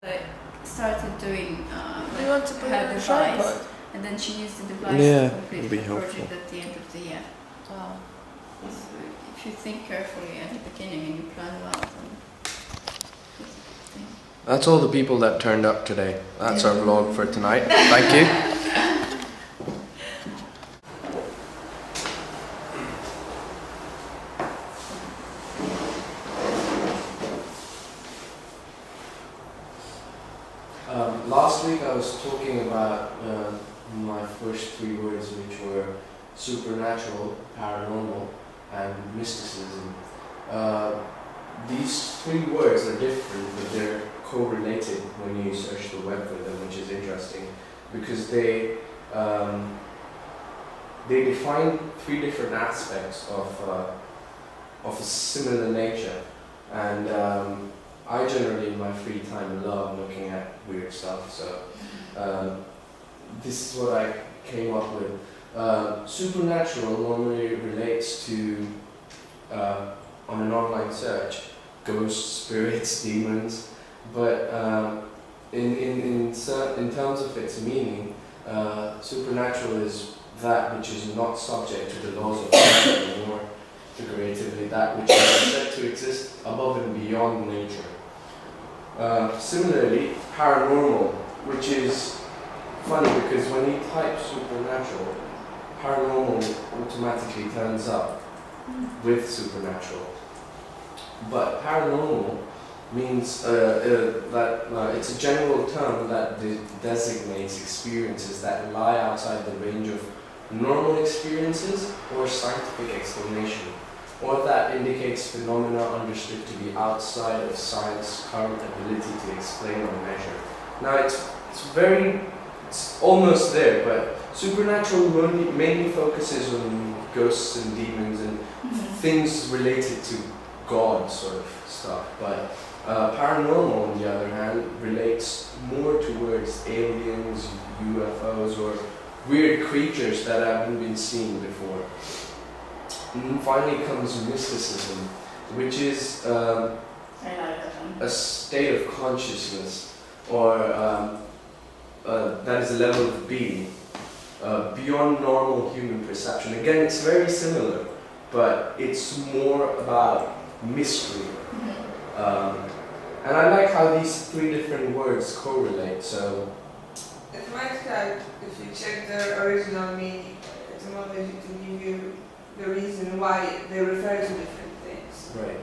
I started doing Do you want to put it her on a device, tripod? and then she used the device Yeah, to complete it'd be the helpful. project at the end of the year. Oh. So if you think carefully at the beginning and you plan well, then it's a good thing. That's all the people that turned up today. That's our vlog for tonight. Thank you. Last week I was talking about my first three words, which were supernatural, paranormal, and mysticism. These three words are different, but they're correlated when you search the web for them, which is interesting because they define three different aspects of a similar nature. And I generally, in my free time, love looking at weird stuff. So this is what I came up with. Supernatural normally relates to, on an online search, ghosts, spirits, demons. But in terms of its meaning, supernatural is that which is not subject to the laws of nature, or more figuratively, that which is said to exist above and beyond nature. Similarly, paranormal, which is funny because when you type supernatural, paranormal automatically turns up with supernatural. But paranormal means that it's a general term that designates experiences that lie outside the range of normal experiences or scientific explanation, or that indicates phenomena understood to be outside of science's current ability to explain or measure. Now it's almost there, but supernatural mainly focuses on ghosts and demons and things related to God sort of stuff. But paranormal, on the other hand, relates more towards aliens, UFOs, or weird creatures that haven't been seen before. And finally comes mysticism, which is a state of consciousness, or that is a level of being beyond normal human perception. Again, it's very similar, but it's more about mystery. And I like how these three different words correlate. So It might help if you check the original meaning, etymology, to give you the reason why they refer to different things. right.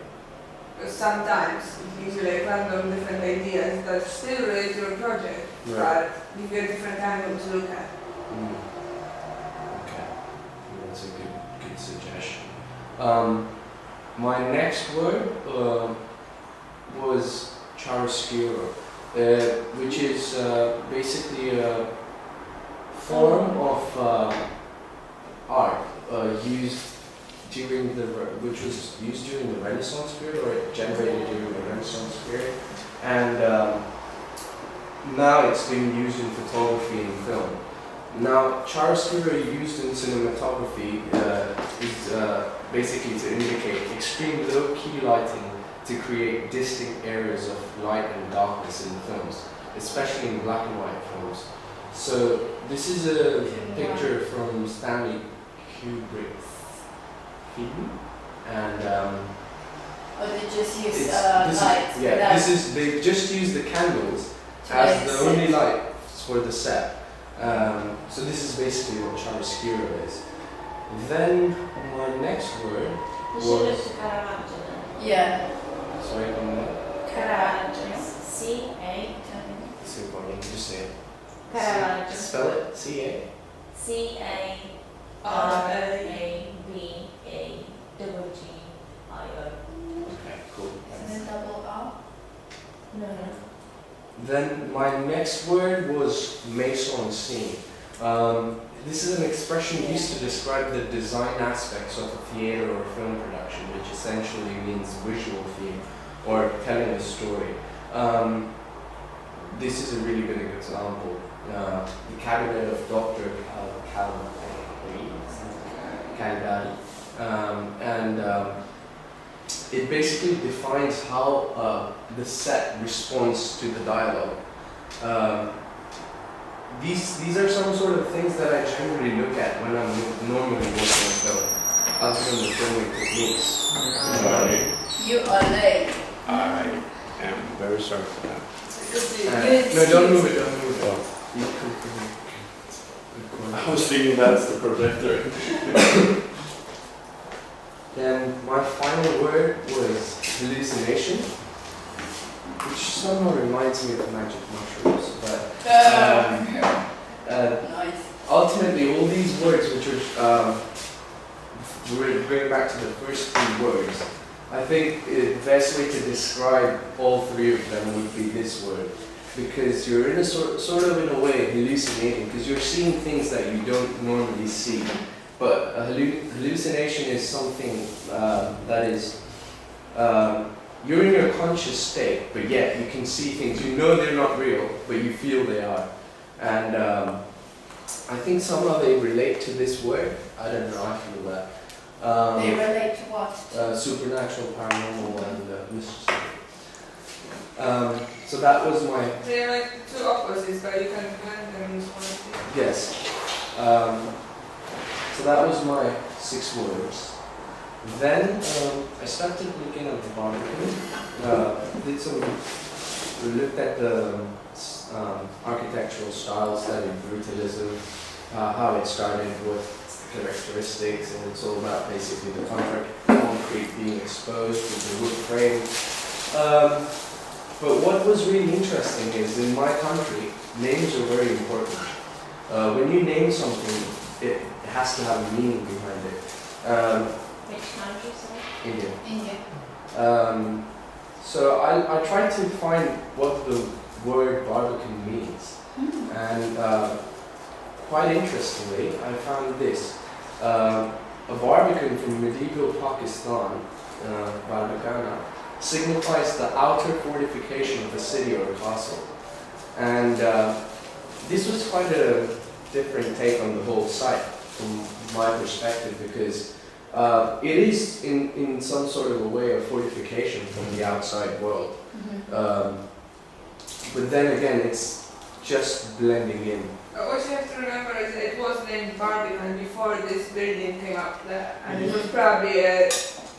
Because sometimes it gives you like random different ideas that still relate to your project, Right. but give you a different angle to look at. Okay, that's a good suggestion. My next word was chiaroscuro, which is basically a form of art which was used during the Renaissance period, or generated during the Renaissance period, and now it's being used in photography and film. Now, chiaroscuro used in cinematography is basically to indicate extreme low-key lighting to create distinct areas of light and darkness in films, especially in black and white films. So this is a picture from Stanley Kubrick's film, and Or they just use this lights is, yeah, without this is they just use the candles to as make the sense. only lights for the set. So this is basically what chiaroscuro is. Then my next word was Yeah. sorry, Caravaggio. C-A. so funny. Just say it. Caravaggio. Spell it. C-A. C-A-R-A-V-A-G-G-I-O. Okay, cool. Isn't it double R? No. Then my next word was mise en scène. This is an expression used to describe the design aspects of a theater or film production, which essentially means visual theme or telling a story. This is a really good example. The Cabinet of Dr. Caligari, and it basically defines how the set responds to the dialogue. These are some sort of things that I generally look at when I'm normally working on film, other than the filming techniques. You are late. I am very sorry for that. No, don't move it, don't move it. Well, You can record. I was thinking that's the projector. Then my final word was hallucination, which somehow reminds me of magic mushrooms, but Nice. ultimately all these words, which are we're going back to the first three words, I think the best way to describe all three of them would be this word, because you're in a sort of in a way hallucinating, because you're seeing things that you don't normally see. But a hallucination is something that is, you're in your conscious state, but yet you can see things. You know they're not real, but you feel they are. And I think somehow they relate to this word. I don't know, I feel that. They relate to what? Supernatural, paranormal, and mysticism. So that was my... They're like two opposites, but you can blend them into one thing. Yes. So that was my 6 words. Then I started looking at the barbecue. We looked at the architectural style, studied brutalism, how it started, what characteristics, and it's all about basically the concrete being exposed with the wood frame. But what was really interesting is in my country, names are very important. When you name something, it has to have a meaning behind it. Which country, sorry? India. India. So I tried to find what the word barbican means. And quite interestingly, I found this. A barbican from medieval Pakistan, Barbicana, signifies the outer fortification of a city or a castle. And this was quite a different take on the whole site from my perspective, because it is in some sort of a way a fortification from the outside world. But then again, it's just blending in. What you have to remember is it was named Barbican before this building came up there, and it was probably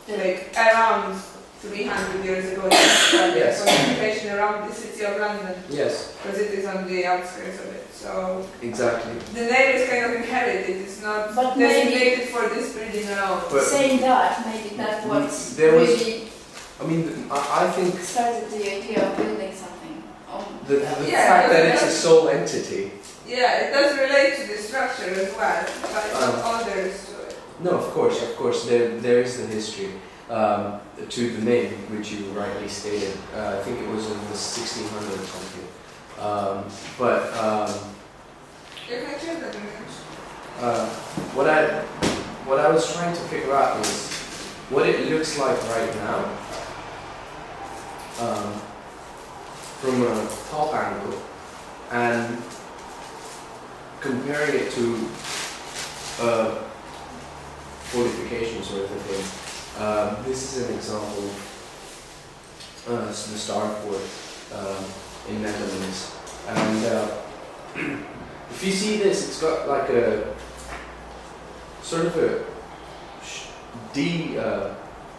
like around 300 years ago. Yes. Fortification around the city of London, Yes, because it is on the outskirts of it. So exactly. the name is kind of inherited. It's not But maybe- designated for this building alone. But Saying that, maybe that was there was- really I mean, I think started the idea of building something. the Yeah, fact that because it's a sole entity. Yeah, it does relate to the structure as well, but it's not all there is to it. No, of course, there is the history to the name, which you rightly stated. I think it was in the 1600s or something. You can check that image. What I was trying to figure out is what it looks like right now from a top angle, and comparing it to fortification sort of a thing. This is an example of the Starfort in Netherlands, and if you see this, it's got like a sort of a D.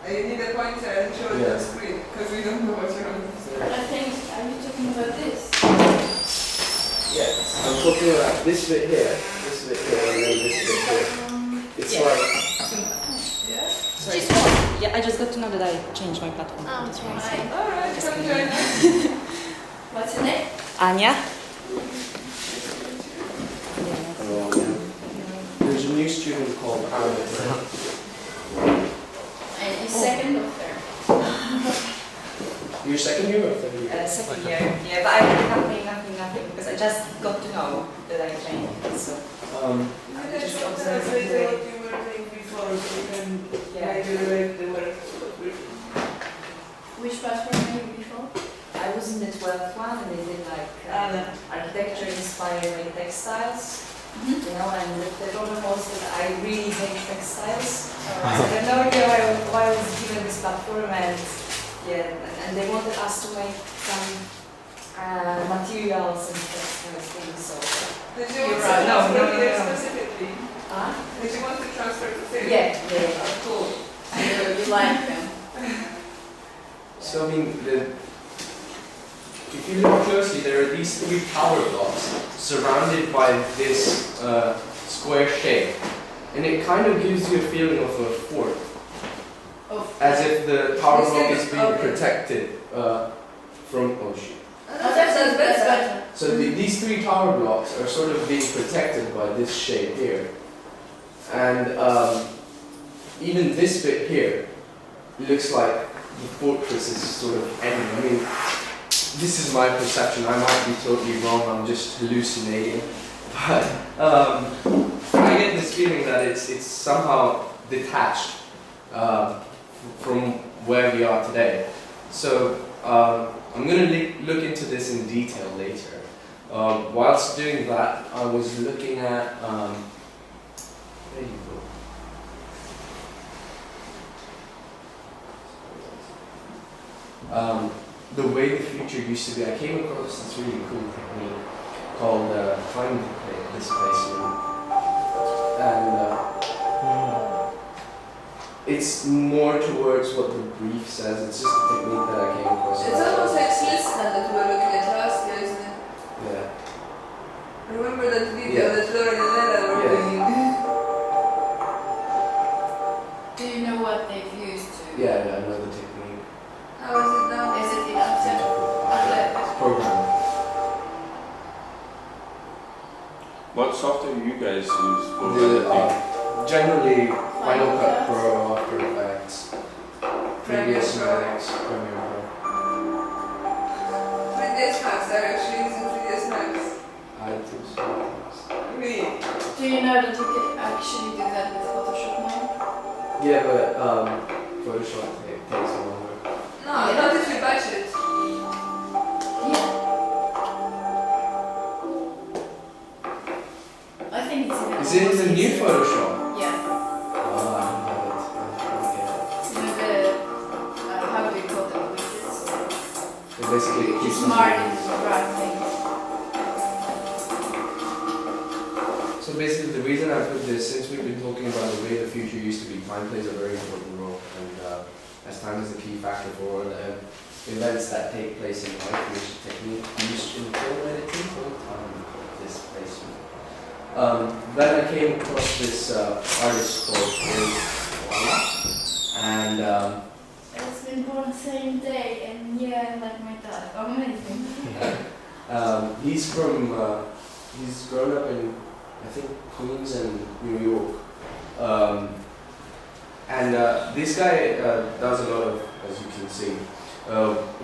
You need a pointer and show it Yeah. on the screen, because we don't know what you're on. I think, are you talking about this? Yeah, I'm talking about this bit here, and then this bit here. It's Yeah. like Yeah? Sorry. Yeah, I just got to know that I changed my platform. Oh, That's why. right. Alright, Just come kidding. join us. What's your name? Anya? there's a new student called Ahmed. And is second or third? You're second year or third year? Second year. Yeah, but I did nothing, because I just got to know that I changed. So, Um, You can show us later what you were doing before, so we can maybe relate the work. Which platform were you before? I was in the 12th one, and they did like architecture inspired by textiles. You know, and the problem was that I really hate textiles. So I had no idea why I was given this platform, and and they wanted us to make some materials and textiles things. So Did you You're want right. to No, transfer no, here no. specifically? Did you want to transfer to Finland? yeah. Oh, cool. You like them. So I mean, if you look closely, there are these 3 tower blocks surrounded by this square shape, and it kind of gives you a feeling of a fort, as if the tower block is being protected from ocean. That's better. So these 3 tower blocks are sort of being protected by this shape here, and even this bit here looks like the fortress is sort of ending. I mean, this is my perception. I might be totally wrong. I'm just hallucinating, but I get this feeling that it's somehow detached from where we are today. So I'm going to look into this in detail later. Whilst doing that, I was looking at there you go. The way the future used to be. I came across this really cool technique called time displacement, and it's more towards what the brief says. It's just a technique that I came across. It's almost like Slisna that we were looking at last year, isn't it? Yeah. Remember that video Yeah. that Lauren and Lena were Yeah. doing? Do you know what they've used to? Yeah, I know the technique. How is it now? Is it enough? Program. What software you guys use for The, editing? generally, Final Cut Pro, After Effects, Premiere Previous Pro. Max, Premiere Pro. 3ds Max, they're actually using 3ds Max. I do sometimes. Really? Do you know that you could actually do that with Photoshop now? Yeah, but Photoshop takes longer. No, not if you batch it. Yeah. I think it's even Is it in the almost new easier. Photoshop? Yeah. Oh, I don't have it. You know the, how do you call them, widgets? It basically It's keeps marking the right things. So basically, the reason I put this, since we've been talking about the way the future used to be, time plays a very important role, and as time is the key factor for all the events that take place in life, which technique used in film editing or time displacement. Then I came across this artist called Eric Walla, and It's been born the same day, and yeah, like my dad. Amazing. he's from, he's grown up in, I think, Queens and New York. This guy does a lot of, as you can see,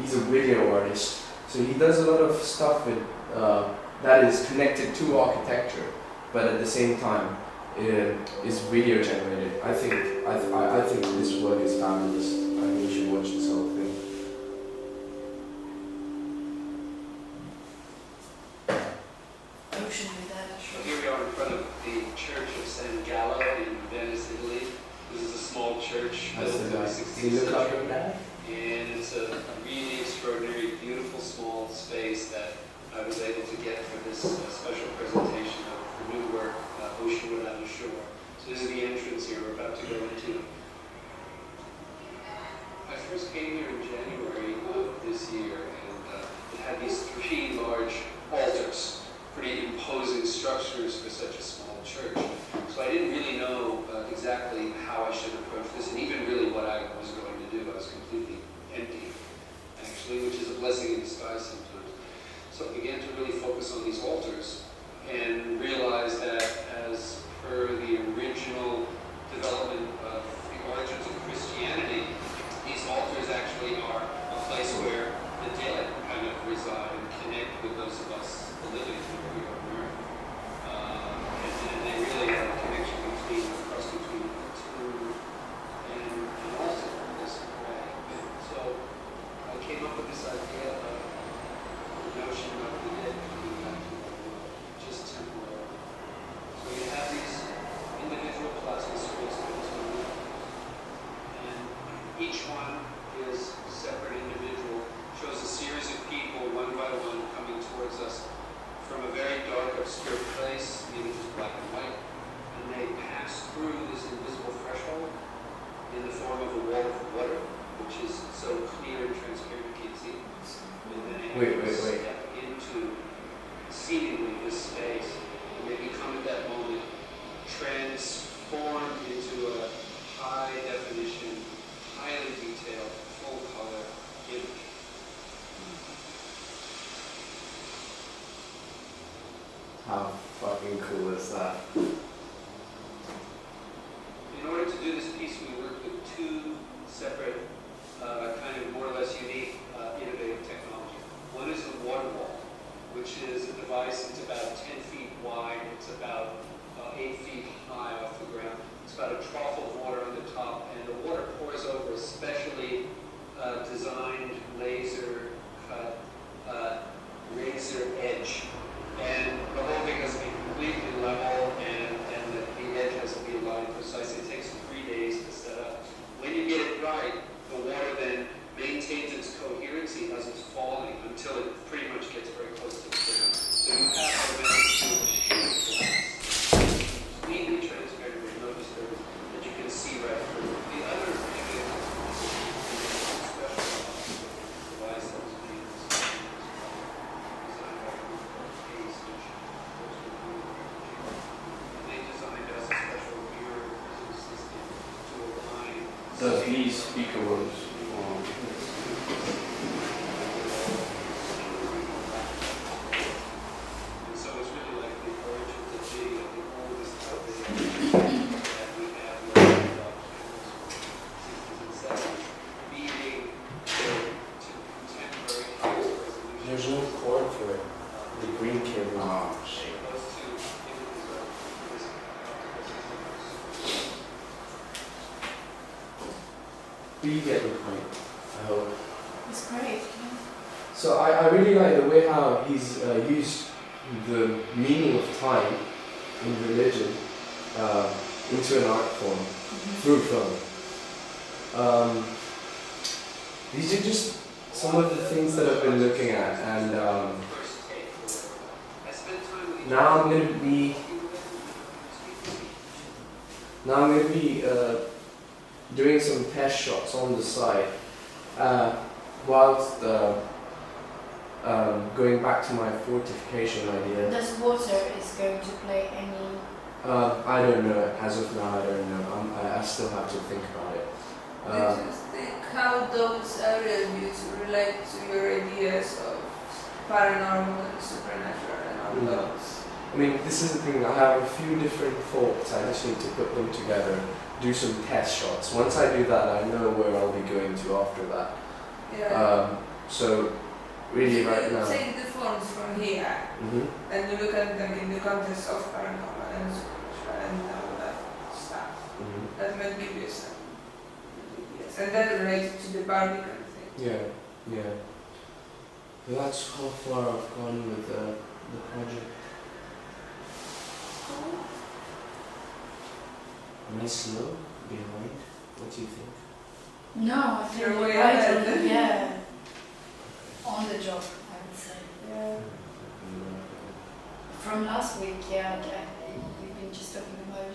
he's a video artist. So he does a lot of stuff with, that is connected to architecture, but at the same time is video generated. I think this work is fabulous. I think you should watch this whole thing. Ocean with that. So here we are in front of the Church of San Gallo in Venice, Italy. This is a small church built in the Does 16th he look like century. your dad? And it's a really extraordinary, beautiful, small space that I was able to get for this special presentation of the new work, Ocean Without a Shore. So this is the entrance here we're about to go into. I first came here in January of this year, and it had these 3 large altars, pretty imposing structures for such a small church. So I didn't really know exactly how I should approach this, and even really what I was going to do. I was completely empty, actually, which is a blessing in disguise sometimes. So stir place, the image is black and white, and they pass through this invisible threshold in the form of a wall of water, which is so clear and transparent you can't see. And then they step into seemingly this space, and they become at that moment transformed into a high definition, highly detailed, full color image. How fucking cool is that? In order to do this piece, we worked with two separate, kind of more or less unique, innovative technology. One is the water wall, which is a device. It's about 10 feet wide. It's about 8 feet high off the ground. It's got a trough of water on the top, and the water pours over a specially designed laser cut razor edge. And the whole thing has to be completely level, and the edge has to be aligned precisely. It takes 3 days to set up. When you get it right, the water then maintains its coherency as it's falling until it pretty much gets very close to the ground. So you have automatic completely transparent with no disturbance that you can see right through. The other thing is special device that was made designed by Case, which they designed us a special mirror system to align. Does he speak a word? And so it's really like the origin of the video, the oldest television that we have with about 60s and 70s, beating to contemporary highest resolution. There's no cord for it. The green cable. Oh, shit. Those two images are But you get the point, I hope. It's great. So I really like the way how he's used the meaning of time in religion into an art form through film. These are just some of the things that I've been looking at, and first take. I spent time with each now I'm going to be doing some test shots on the side whilst going back to my fortification idea. Does water is going to play any? I don't know. As of now, I don't know. I still have to think about it. Do you just think how those areas views relate to your ideas of paranormal and supernatural and all those? I mean, this is the thing. I have a few different thoughts. I just need to put them together, do some test shots. Once I do that, I know where I'll be going to after that. Yeah. So, really, right now. Take the forms from here Mhm. and you look at them in the context of paranormal and supernatural and all that stuff. Mhm. That might give you some ideas. And that relates to the Barbican thing. Yeah, yeah. But that's how far I've gone with the project. Am I slow behind? What do you think? No, I think You're you're way right ahead. on the, yeah, on the job, I would say. Yeah. From last week, yeah, we've been just talking about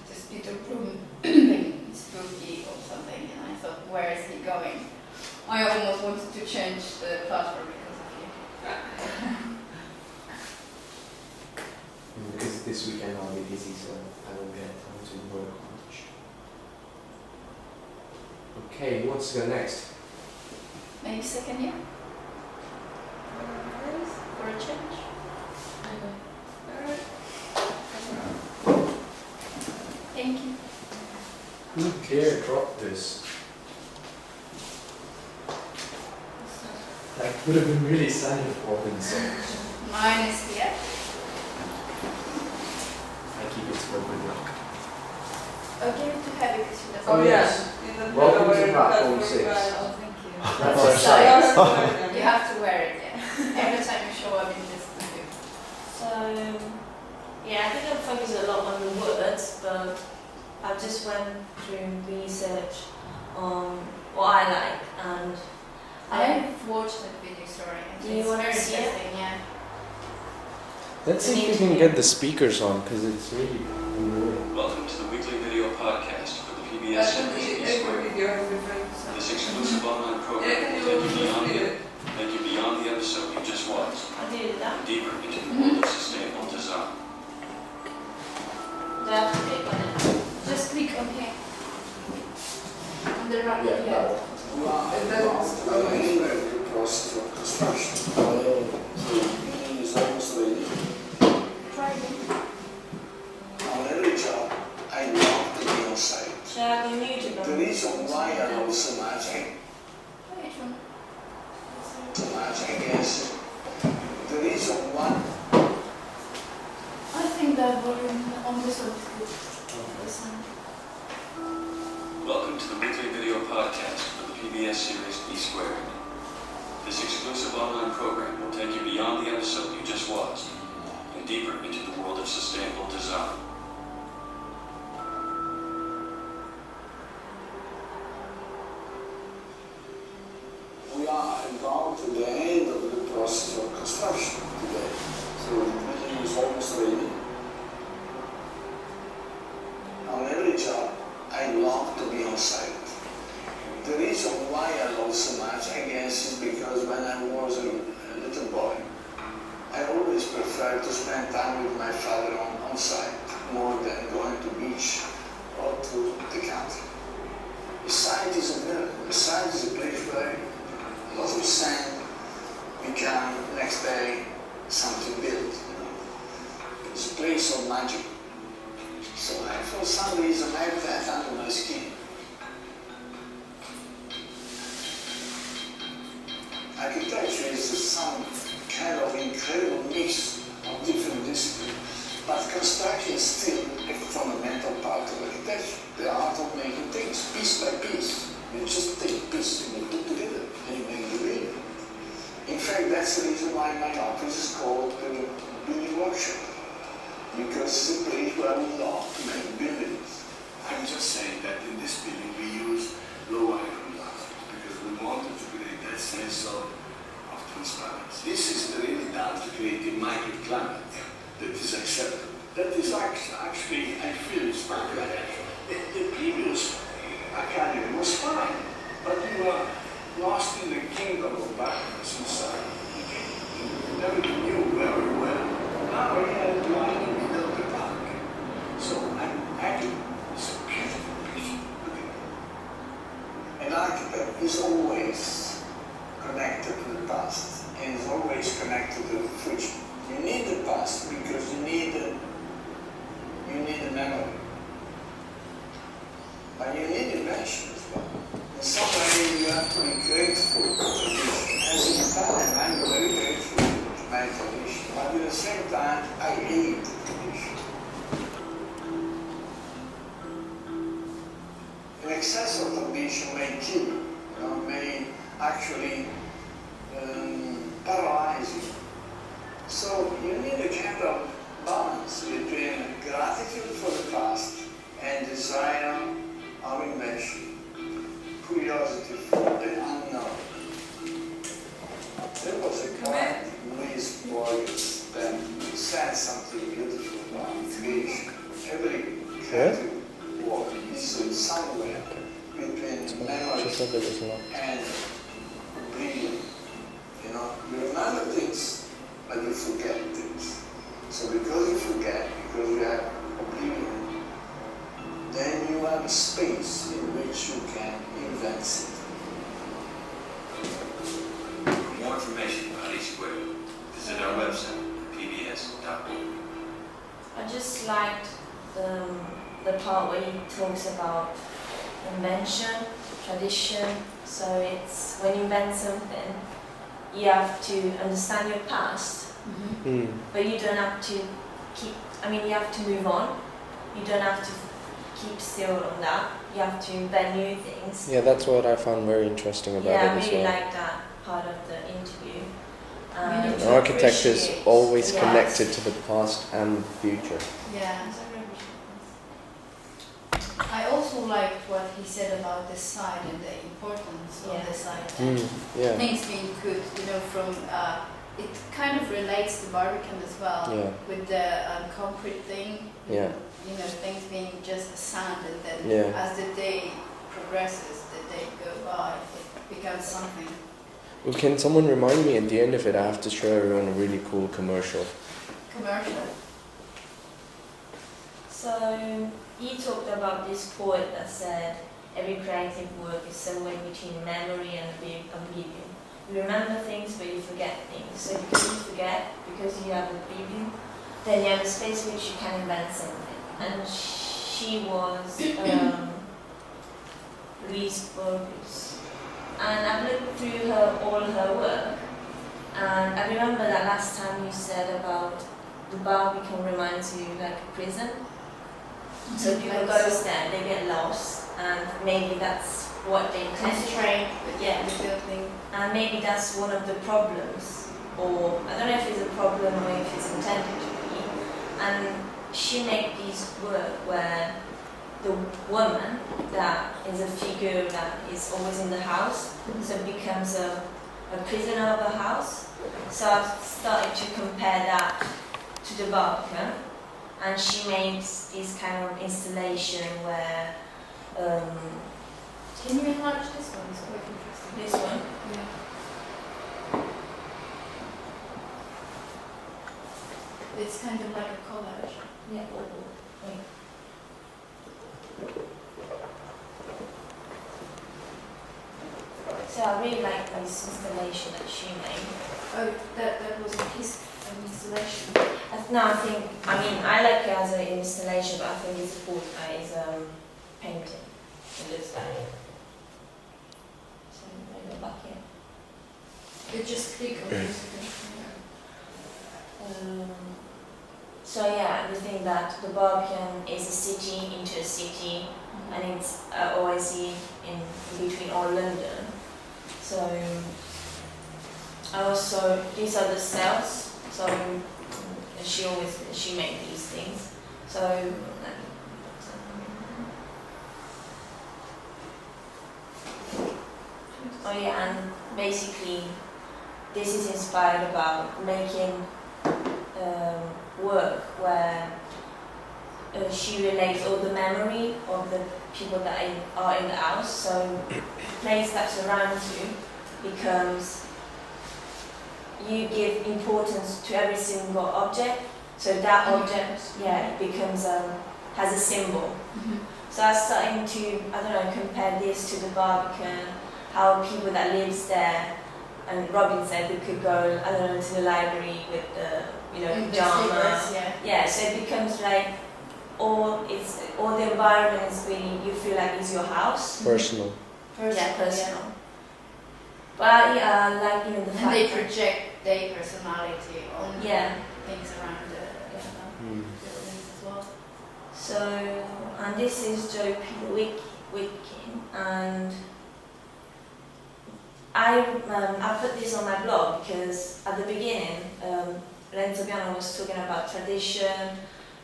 this Peter Broom being spooky or something, and I thought, where is he going? I almost wanted to change the platform because of you. Because this weekend I'll be busy, so I won't get time to work much. Okay, who wants to go next? Maybe second year for a change. Thank you. Who dare drop this? That would have been really sad if Robinson. Mine is here. I keep it for good luck. I'll give it to Heavy because she doesn't. Oh yes. yeah. In the Welcome to middle Platform where 6. you are. Oh, thank you. That's our our site. site. You have to wear it, yeah. Every time you show up in this video. So, yeah, I think I'm focusing a lot on the words, but I just went through research on what I like, and I've watched that video, sorry. Do you wanna very see it? interesting, yeah. Let's see if we can get the speakers on, because it's really annoying. Welcome to the weekly video podcast for the PBS series Every Eastward. video has different This exclusive online program Yeah, can will you take you beyond the episode you just watched, I did that. and deeper into the world of sustainable design. Do I have to click on it? Just click on here. On the right Yeah, here. It doesn't. The process of construction. So the building is almost ready. Try it. On every job, I love to be on site. Shall I go mute it? The reason why I love so much, Which one? I guess, the reason why I think that volume on this one is good. Listen. Welcome to the weekly video podcast for the PBS series B Squared. This exclusive online program will take you beyond the episode you just watched, and deeper into the world of sustainable design. we are involved at the end of the process of construction today. So the building is almost ready. On every job, I love to be on site. The reason why I love so much, I guess, is because when I was a little boy, I always preferred to spend time with my father on site more than going to beach or to the country. The site is a miracle. The site is a place where a lot of sand become next day something built. It's a place of magic. So I, for some reason, I have that under my skin. Architecture is some kind of incredible mix of different disciplines, but construction is still a fundamental part of architecture, the art of making things piece by piece. You just take a piece and you put together and you make the building. In fact, that's the reason why my office is called the Building Workshop, because it's a place where we love to make buildings. I'm just saying that in this building we use low iron glass because we wanted to create that sense of transparency. This is really done to create a microclimate that is acceptable. That is actually, I feel it's not right. The previous academy was fine, but you were lost in the kingdom of darkness inside. You never knew where we were. Now we are in the middle of the park. So I'm happy. It's a beautiful picture. Look at it. An architect is always connected to the past and is always connected to the future. You need the past because you need a memory. But you need invention as well. In some way you have to be grateful to tradition. As an Italian, I'm very grateful to my tradition. But at the same time, I hate the tradition. An excess of tradition may kill you, may actually paralyze you. So you need a kind of balance between gratitude for the past and desire of invention, curiosity for the unknown. There was a poet, Luis Borges, that said something beautiful about creation. Every creative work is somewhere between memory and oblivion. You remember things, but you forget things. So because you forget, because you have oblivion, then you have a space in which you can invent it. For more information about East Square, visit our website, pbs.org. I just liked the part where he talks about invention, tradition. So it's when you invent something, you have to understand your past, but you don't have to you have to move on. You don't have to keep still on that. You have to invent new things. Yeah, that's what I found very interesting about it I as really well. like that part of the interview. We need to Architecture is appreciate- always Yes. connected to the past and the future. Yeah. I also liked what he said about the site and the importance of the site. And Yeah. things being cooked, from it kind of relates to Barbican as well, Yeah. with the concrete thing. Yeah. You know, things being just sand, and then Yeah. as the day progresses, the day go by, it becomes something. Well, can someone remind me at the end of it? I have to show everyone a really cool commercial. Commercial. So he talked about this quote that said, every creative work is somewhere between memory and oblivion. You remember things, but you forget things. So because you forget, because you have oblivion, then you have a space which you can invent something. And she was Louise Bourgeois. And I've looked through all her work, and I remember that last time you said about the Barbican reminds you like a prison. So people go there, they get lost, and maybe that's what they Concentrate with Yeah. the building. And maybe that's one of the problems, or I don't know if it's a problem or if it's intended to be. And she made these work where the woman that is a figure that is always in the house, so becomes a prisoner of a house. So I've started to compare that to the Barbican, and she makes this kind of installation where Can you enlarge this one? It's quite interesting. this one. Yeah. It's kind of like a collage. Yeah. Wait. So I really like this installation that she made. Oh, that was a piece of installation. I like it as an installation, but I think it's important that it's painting. It looks like. So I'm go back here. You just click on this. So yeah, the thing that the Barbican is a city into a city, and it's OIC in between all London. So these are the cells. So she made these things. So oh yeah, and basically this is inspired about making work where she relates all the memory of the people that are in the house. So the place that surrounds you becomes, you give importance to every single object. So that object, it becomes has a symbol. So I was starting to, compare this to the Barbican, how people that lives there, and Robin said they could go, to the library with the, pajamas. Yeah, so it becomes like all the environment is really, you feel like it's your house. Personal. Personal. But I like the And fact they that- project their personality on things around the buildings as well. So, and this is Joe Peter Witkin, and I put this on my blog because at the beginning, Renzo Piano was talking about tradition,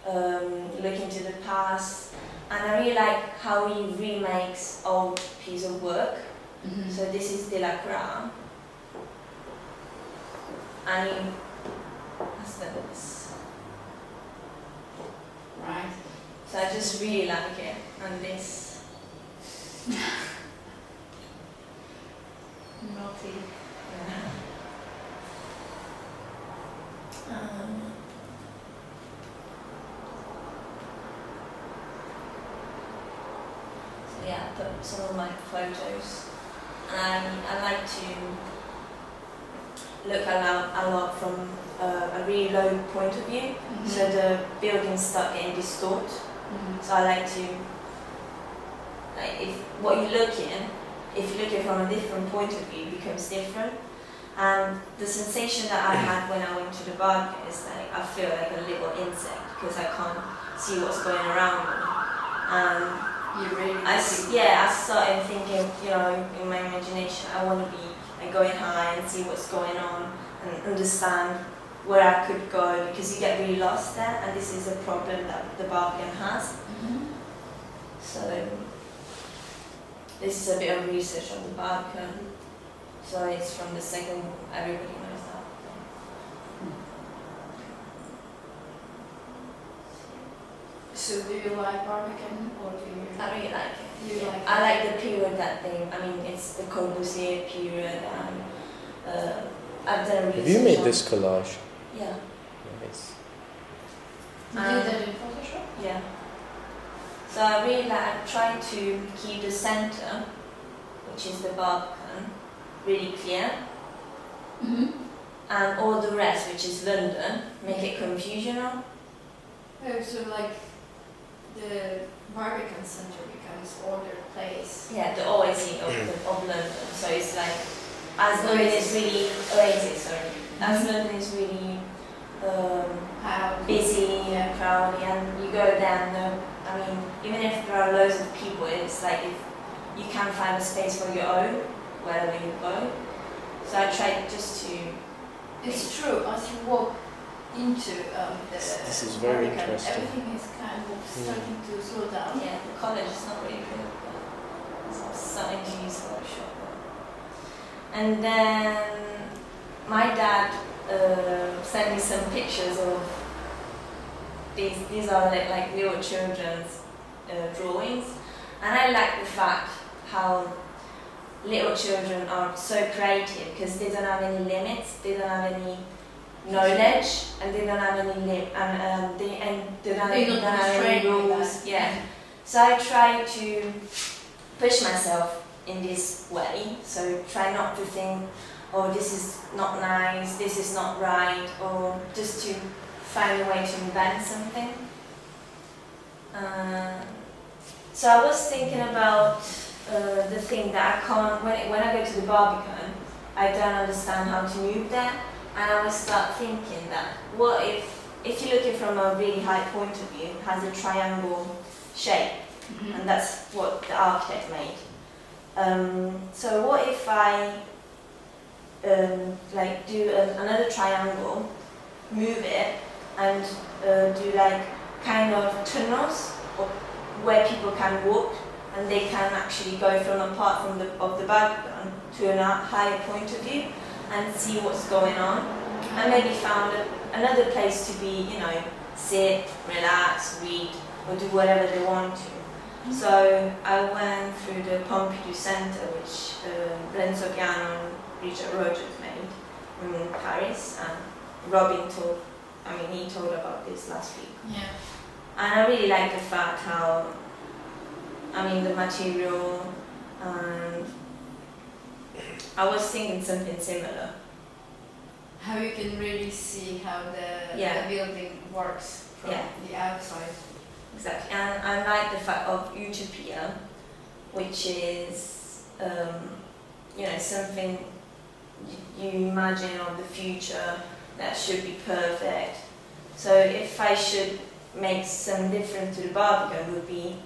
looking to the past, and I really like how he remakes old piece of work. So this is Delacroix, and he has done this. Right. So I just really like it, and this. Multi. So yeah, I put some of my photos. I like to look a lot from a really low point of view, so the buildings start getting distorted. So I like to, if you look at it from a different point of view, it becomes different. And the sensation that I had when I went to the Barbican is like I feel like a little insect because I can't see what's going around me. And You really. I started thinking, in my imagination, I want to be going high and see what's going on and understand where I could go, because you get really lost there, and this is a problem that the Barbican has. So this is a bit of research on the Barbican. So it's from the second, everybody knows that. So do you like Barbican or do you? I really like it. You Yeah. like I it? like the period that they, I mean, it's the Corbusier period, and I've done research Have you made on- this collage? Yeah, Nice. You did that in Photoshop? yeah. So I really like, I try to keep the center, which is the Barbican, really clear, Mm-hmm. and all the rest, which is London, make it confusional. Oh, so like the Barbican Center becomes older place. Yeah, the oasis of London. So it's like, as London is really, oasis, sorry, as London is really How? busy Yeah. and crowded, and you go there and I mean, even if there are loads of people, it's like if you can't find a space for your own wherever you go. So I try just to, It's true. As you walk into the This is very Barbican, interesting. everything is kind of starting to slow down. yeah, the college is not really good, but I'm starting to use Photoshop. And then my dad sent me some pictures of these are like little children's drawings, and I like the fact how little children are so creative because they don't have any limits, they don't have any knowledge, and they don't have any they don't They don't have any restrain like rules. that. Yeah. So I try to push myself in this way. So try not to think, oh, this is not nice, this is not right, or just to find a way to invent something. So I was thinking about the thing that I can't, when I go to the Barbican, I don't understand how to move there, and I was start thinking that, what if you're looking from a really high point of view, it has a triangle shape, and that's what the architect made. So what if I like do another triangle, move it, and do like kind of tunnels where people can walk, and they can actually go from a part of the Barbican to a higher point of view and see what's going on, and maybe found another place to be, sit, relax, read, or do whatever they want to. So I went through the Pompidou Center, which Renzo Piano and Richard Rogers made in Paris, and Robin he told about this last week. Yeah. And I really like the fact how, the material, and I was thinking something similar. How you can really see how the Yeah. building works from Yeah. the outside. Exactly, and I like the fact of utopia, which is, something you imagine of the future that should be perfect. So if I should make some difference to the Barbican, would be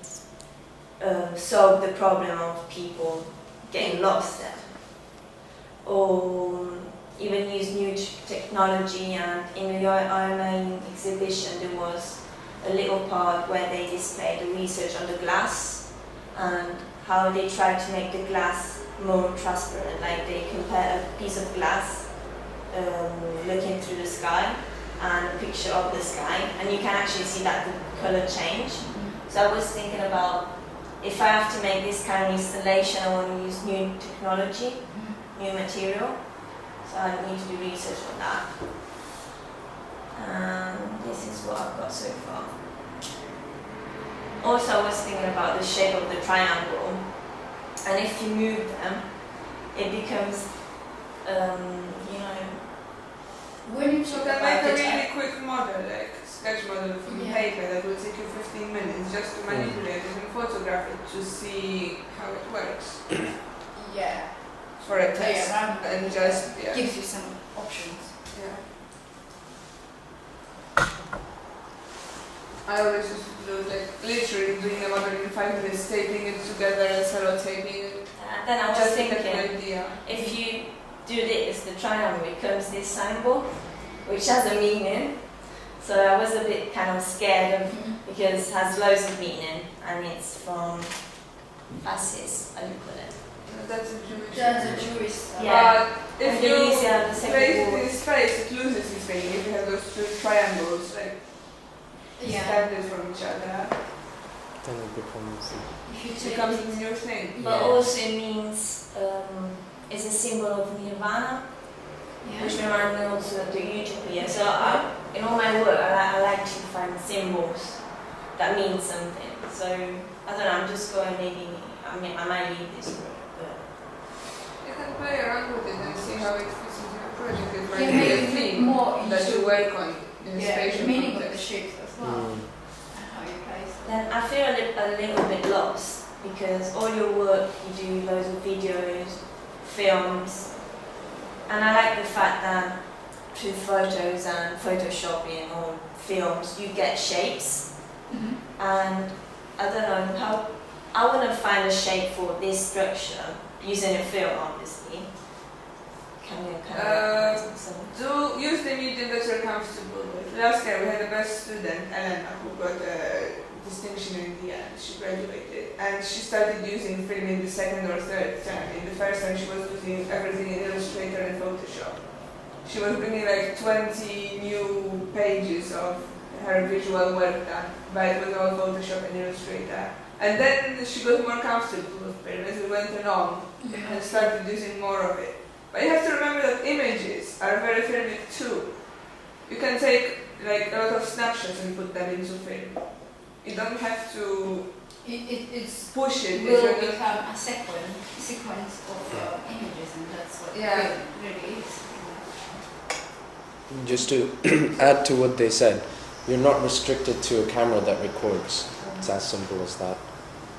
solve the problem of people getting lost there, or even use new technology. And in the IMA exhibition there was a little part where they displayed the research on the glass and how they tried to make the glass more transparent, like they compare a piece of glass looking through the sky and a picture of the sky, and you can actually see that the color change. So I was thinking about, if I have to make this kind of installation, I want to use new technology, new material, so I need to do research on that. And this is what I've got so far. Also, I was thinking about the shape of the triangle, and if you move them, it becomes, When you So talk can about make a the really quick model, like sketch model from Yeah. paper that will take you 15 minutes just to manipulate it and photograph it to see how it works yeah, for a play test. around And with it, just, yeah. gives you some options. Yeah. I always used to do like literally doing a model in 5 minutes, taping it together and sellotaping it. and then I was Just to get thinking, an idea. if you do this, the triangle becomes this symbol, which has a meaning. So I was a bit kind of scared of, because it has loads of meaning, and it's from Fascis, how do you call it? That's a Jewish. That's a Jewish stuff. Yeah. But if And you they use it on the place second it wall. in space, it loses its meaning if you have those two triangles. Like, Yeah. standard from each other. Then it becomes. If you It take becomes it, a new thing. But Yeah. also it means it's a symbol of nirvana, which reminds me also of the utopia. So in all my work, I like to find symbols that mean something. So I don't know. I'm just going maybe. I might leave this work, but You can play around with it and see how it fits into your project. If you I make a it theme more that you into work on in a the spatial meaning of the context. shapes as well, and how you place them. then I feel a little bit lost because all your work, you do loads of videos, films, and I like the fact that through photos and photoshopping or films, you get shapes, and I don't know how. I want to find a shape for this structure using a film, obviously. Can you Do use the medium that you're comfortable with. Last year we had a best student, Elena, who got a distinction in the end. She graduated and she started using film in the second or third term. In the first term she was using everything in Illustrator and Photoshop. She was bringing like 20 new pages of her visual work done, but it was all Photoshop and Illustrator. And then she got more comfortable with film as we went along and started using more of it. But you have to remember that images are very filmic too. You can take like a lot of snapshots and put them into film. You don't have to It's push it. if will you're not- become a sequence of images, and that's what Yeah. it really is. Just to add to what they said, you're not restricted to a camera that records. It's as simple as that.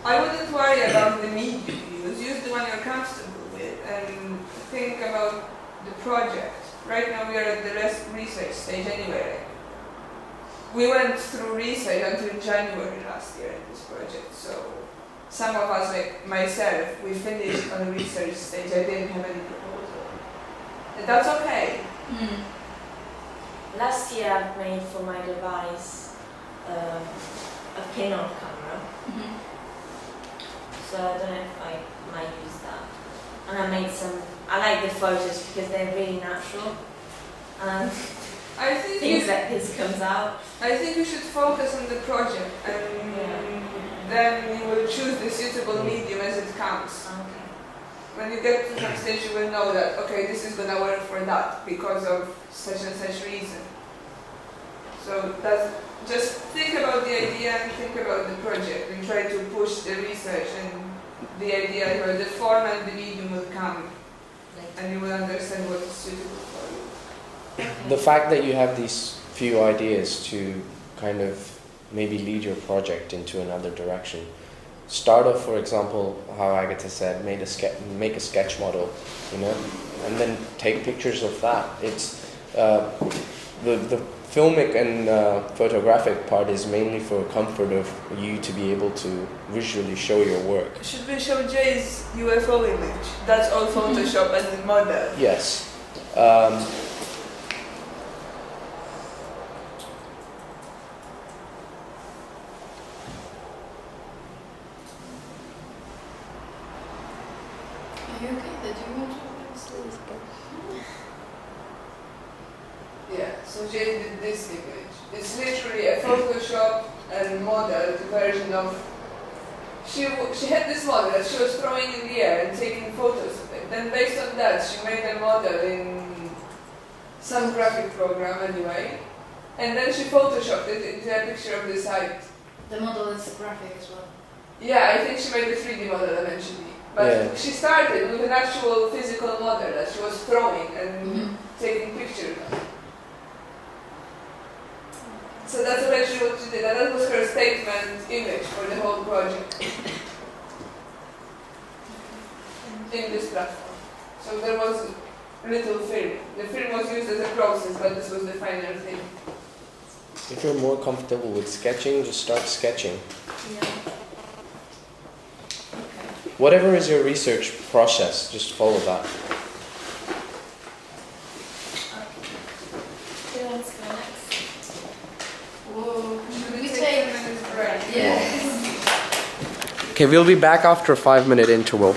I wouldn't worry about the medium you use. Use the one you're comfortable with and think about the project. Right now we are at the research stage anyway. We went through research until January last year in this project, so some of us, like myself, we finished on the research stage. I didn't have any proposal. And that's okay. Last year I've made for my device a pin-on camera, so I don't know if I might use that. And I made some. I like the photos because they're really natural, and I think things like this comes out. I think you should focus on the project and then you will choose the suitable medium as it comes. Okay. When you get to some stage you will know that, okay, this is going to work for that because of such and such reason. So just think about the idea and think about the project and try to push the research and the idea where the form and the medium will come and you will understand what is suitable for you. The fact that you have these few ideas to kind of maybe lead your project into another direction. Start off, for example, how Agatha said, make a sketch model, and then take pictures of that. It's the filmic and photographic part is mainly for comfort of you to be able to visually show your work. Should we show Jay's UFO image? That's all Photoshop as a model. Yes. Are you okay? Did you want to? Yeah, so Jay did this image. It's literally a Photoshop and modeled version of. She had this model that she was throwing in the air and taking photos of it. Then based on that, she made a model in some graphic program anyway. And then she photoshopped it into a picture of the site. The model is graphic as well. Yeah, I think she made a 3D model eventually. But Yeah. she started with an actual physical model that she was throwing and taking pictures of. So that's eventually what she did, and that was her statement image for the whole project in this platform. So there was little film. The film was used as a process, but this was the final thing. If you're more comfortable with sketching, just start sketching. Yeah. Whatever is your research process, just follow that. Who wants to go next? Whoa. Should We take take 10 minutes break? yes. Okay, we'll be back after a 5-minute interval.